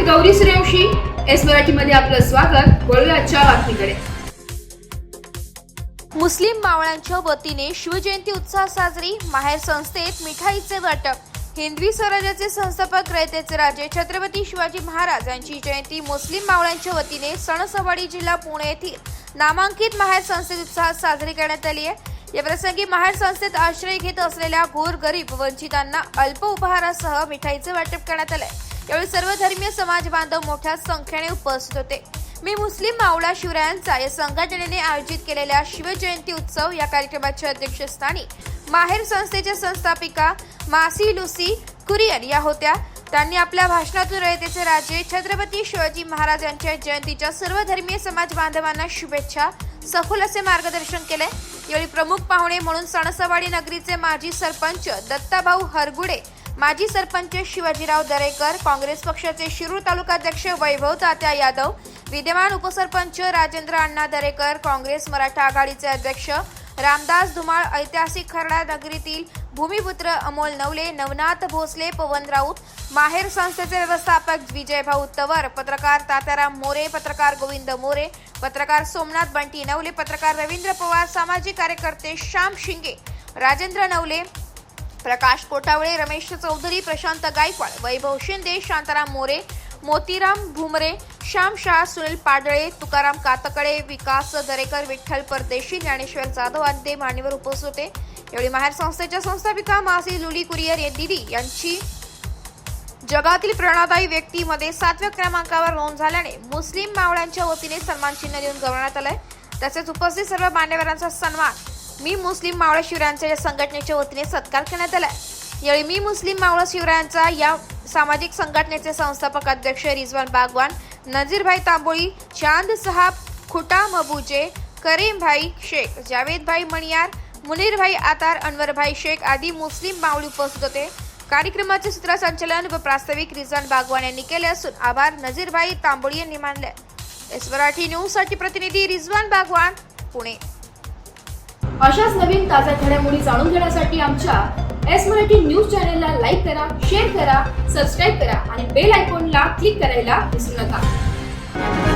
Gauri Suryavanshi. S मराठीमध्ये आपलं स्वागत. वळूया आजच्या बातमीकडे. मुस्लिम मावळ्यांच्या वतीने शिवजयंती उत्साह साजरी. माहेर संस्थेत मिठाईचे वाटप. हिंदवी स्वराज्याचे संस्थापक रयतेचे राजे छत्रपती शिवाजी महाराज यांची जयंती मुस्लिम मावळ्यांच्या वतीने सणसवाडी जिल्हा पुणे येथील नामांकित माहेर संस्थेत उत्साहात साजरी करण्यात आली आहे. या प्रसंगी माहेर संस्थेत आश्रय घेत असलेल्या गोरगरीब वंचितांना अल्प उपहारासह मिठाईचे वाटप करण्यात आले. यावेळी सर्व धर्मीय समाज बांधव मोठ्या संख्येने उपस्थित होते. मी मुस्लिम मावळा शिवरायांचा या संघटनेने आयोजित केलेल्या शिवजयंती उत्सव या कार्यक्रमाच्या अध्यक्षस्थानी माहेर संस्थेच्या संस्थापिका मासी लुसी कुरियन या होत्या. त्यांनी आपल्या भाषणातून रयतेचे राजे छत्रपती शिवाजी महाराज यांच्या जयंतीच्या सर्व धर्मीय समाज बांधवांना शुभेच्छा सखोल असे मार्गदर्शन केले. यावेळी प्रमुख पाहुणे म्हणून सणसवाडी नगरीचे माजी सरपंच दत्ताभाऊ हरगुडे, माजी सरपंच शिवाजीराव दरेकर, काँग्रेस पक्षाचे शिरूर तालुकाध्यक्ष वैभव तात्या यादव, विद्यमान उपसरपंच राजेंद्र अण्णा दरेकर, काँग्रेस मराठा आघाडीचे अध्यक्ष रामदास धुमाळ, ऐतिहासिक खर्डा नगरीतील भूमिपुत्र अमोल नवले, नवनाथ भोसले, पवन राऊत, माहेर संस्थेचे व्यवस्थापक विजयभाऊ तवर, पत्रकार तात्याराम मोरे, पत्रकार गोविंद मोरे, पत्रकार सोमनाथ बंटी नवले, पत्रकार रवींद्र पवार, सामाजिक कार्यकर्ते श्याम शिंगे, राजेंद्र नवले, प्रकाश कोटावळे, रमेश चौधरी, प्रशांत गायकवाड, वैभव शिंदे, शांताराम मोरे, मोतीराम भुमरे, श्याम शाह, सुनील पाडळे, तुकाराम कातकडे, विकास दरेकर, विठ्ठल परदेशी, ज्ञानेश्वर जाधव आदी मान्यवर उपस्थित होते. यावेळी माहेर संस्थेच्या संस्थापिका मासी लुली कुरियर दिदी यांची जगातील प्रेरणादायी व्यक्तीमध्ये 7व्या क्रमांकावर नोंद झाल्याने मुस्लिम मावळ्यांच्या वतीने सन्मान चिन्ह देऊन गौरवण्यात आलंय. तसेच उपस्थित सर्व मान्यवरांचा सन्मान मी मुस्लिम मावळा शिवरायांच्या या संघटनेच्या वतीने सत्कार करण्यात आलाय. यावेळी मी मुस्लिम मावळा शिवरायांचा या सामाजिक संघटनेचे संस्थापक अध्यक्ष रिजवान बागवान, नजीरभाई तांबोळी, चांद साहब खुटा मबुजे, करीमभाई शेख, जावेदभाई मणियार, मुनीरभाई आतार, अनवरभाई शेख आदी मुस्लिम मावळी उपस्थित होते. कार्यक्रमाचे सूत्रसंचालन व प्रास्ताविक रिजवान बागवान यांनी केले असून आभार नजीरभाई तांबोळी यांनी मानले. एस मराठी न्यूज साठी प्रतिनिधी रिजवान बागवान, पुणे. अशाच नवीन ताज्या घडामोडी जाणून घेण्यासाठी आमच्या एस मराठी न्यूज चॅनलला लाईक करा, शेअर करा, सबस्क्राईब करा आणि बेल आयकॉनला क्लिक करायला विसरू नका.